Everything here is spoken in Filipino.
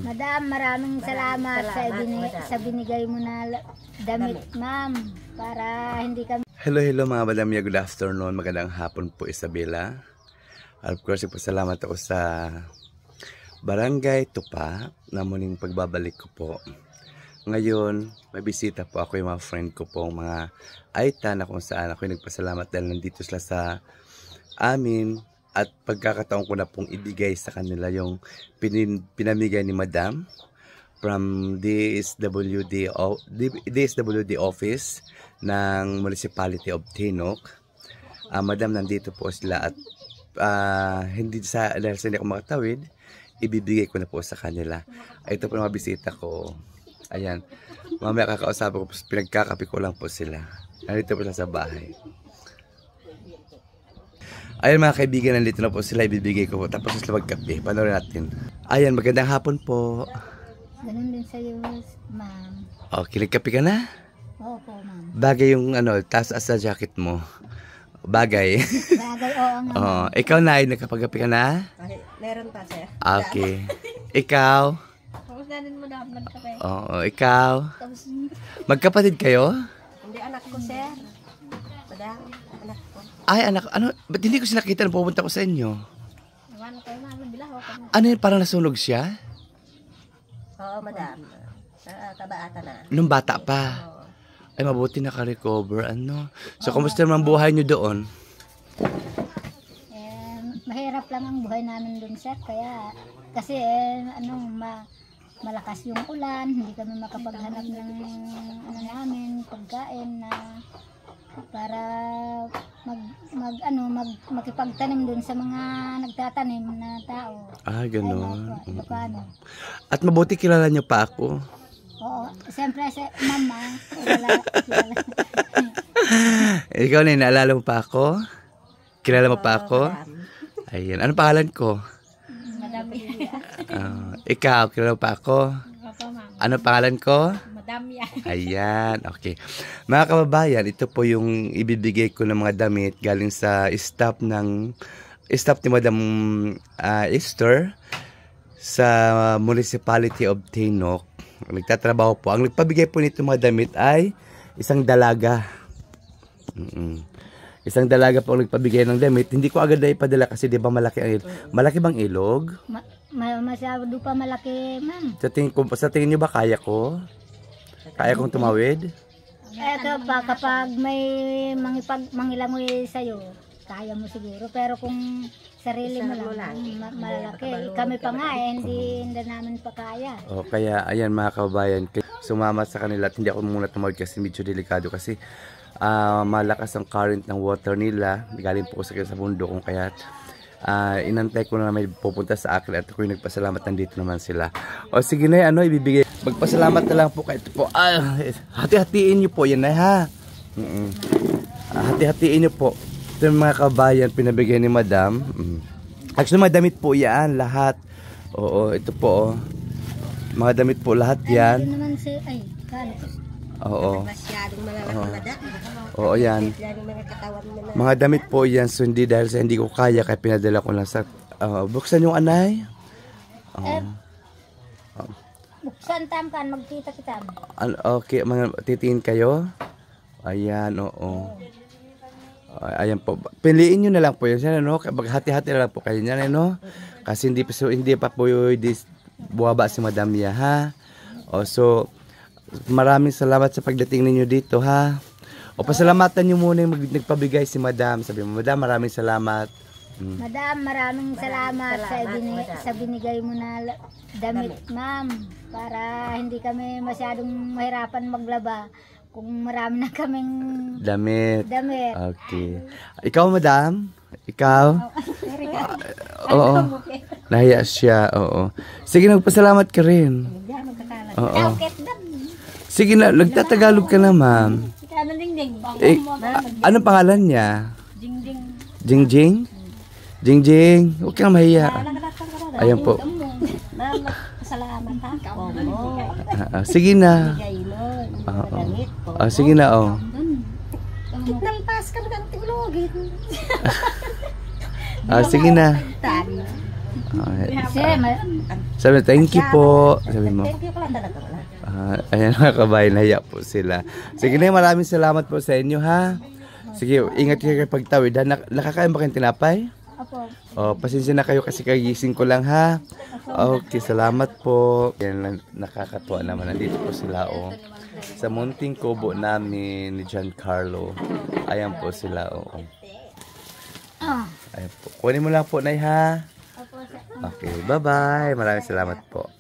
Madam, maraming salamat sa binigay mo na damit, ma'am. Para hindi kami... Hello mga madam, good afternoon. Magandang hapon po, Isabela. Of course, pasalamat ako sa Barangay Tupa na muling pagbabalik ko po. Ngayon, may bisita po ako yung mga friend ko po, mga Aita, na kung saan ako nagpasalamat dahil nandito sila sa amin. At pagkakataon ko na pong ibigay sa kanila yung pinamigay ni Madam from DSWD office ng Municipality of Tinok. Madam, nandito po sila at dahil sa hindi ako makatawid, ibibigay ko na po sa kanila. Ito po mga bisita ko. Ayan. Mamaya kakausapin ko, pinagkakapi ko lang po sila. Nandito po sila sa bahay. Ayan mga kaibigan, nandito na po sila, ibibigay ko po. Tapos sila magkape. Panoorin natin. Ayan, magandang hapon po. Ganun din sa'yo, ma'am. Okay, nagkape ka na? Oo po, ma'am. Bagay yung taas sa jacket mo. Bagay. Bagay, oo nga. Ikaw na, nakapagkape ka na? Meron pa siya. Okay. Ikaw? Tapos na din mo na magkape. Oo, ikaw? Magkapatid kayo? Hindi, anak ko, sir. Madam, anak ko. Ay, anak, ba't hindi ko sila nakita na pupunta ko sa inyo? Ano yun, parang nasunog siya? Oo, madam. Kabaata na. Nung bata pa? Ay, mabuti naka-recover, So, kumusta naman buhay nyo doon? Mahirap lang ang buhay namin doon, sir. Kaya, kasi, malakas yung ulan. Hindi kami makapaghanap ng, namin, pagkain na para makipagtanim dun sa mga nagtatanim na tao. Gano'n. At mabuti kilala niyo pa ako. Oo, siyempre mama. Ikaw na, naalala mo pa ako? Kilala mo pa ako? Ayan, anong pangalan ko? Madam. Ikaw, kilala mo pa ako? Anong pangalan ko? Madam. Ayan, okay. Mga kababayan, ito po yung ibibigay ko ng mga damit galing sa staff ni Madam Esther sa Municipality of Tinok. Nagtatrabaho po. Ang nagpabigay po nito mga damit ay isang dalaga. Isang dalaga po ang nagpabigay ng damit. Hindi ko agad na ipadala kasi di ba malaki ang ilog. Malaki bang ilog? Masyado pa malaki, ma'am. Sa tingin nyo ba kaya ko? Kaya kong tumawid? Eto pa, kapag may manghilangoy sa'yo, kaya mo siguro. Pero kung sarili mo lang, malalaki. Kami pa nga hindi namin pa kaya. Kaya, ayan mga kababayan, sumama sa kanila at hindi ako muna tumawid kasi medyo delikado kasi malakas ang current ng water nila. Galing po sa bundok kung kaya inantay ko na may pupunta sa akin at ako yung nagpasalamat, nandito naman sila. O sige na, ibibigay. Magpasalamat na lang po kayo po. Hati-hatiin nyo po yan ha. Hati-hatiin nyo po. Ito yung mga kabayan pinabigay ni Madam. Actually, mga damit po yan, lahat. Oo, ito po. Mga damit po, lahat yan. Ay, naman si, oo. Masyadong malalaki, madam. Oo, yan. Mga damit po yan. So, hindi dahil sa hindi ko kaya, kaya pinadala ko lang sa... buksan yung anay. Buksan tamkan, magkita kita. Okay, titiin kayo. Ayan, oo. Ayan po. Piliin nyo na lang po yun. Hati-hati na lang po kayo niyan, Kasi hindi pa po buwaba si Madam niya, ha? So, maraming salamat sa pagdating ninyo dito, ha? Pasalamatan nyo muna yung nagpabigay si Madam. Sabi mo, Madam, maraming salamat. Madam, maraming salamat sa binigay mo na damit, ma'am. Para hindi kami masyadong mahirapan maglaba. Kung marami na kaming damit. Okay. Ikaw, Madam? Ikaw? Oo. Nahiya siya, oo. Sige, nagpasalamat ka rin. Oo. Sige na, nagtatagalog ka na, ma'am. Anong pangalan niya? Jingjing? Jingjing? Huwag kang mahiya. Ayan po. Salamat ha. Sige na. Sige na, Nalpas ka ng tulogin. Sige na. Sir, Sabi, thank you po. Sabi mo. Thank you pala talaga wala. Ayan mga kabayan, naya po sila. Sige na, maraming salamat po sa inyo ha. Sige, ingat kayo kapag pagtawid ha. Nakakain ba kayong tinapay? Opo. Oh, pasensya na kayo kasi kagising ko lang ha. Okay, salamat po. Yan, nakakatuwa naman. Nandito po sila oh. Sa munting kubo namin ni Giancarlo. Ayan po sila oh. Ah. Ayan po. Kunin mo lang po, Nay ha. Opo, sir. Okay, bye-bye. Maraming salamat po.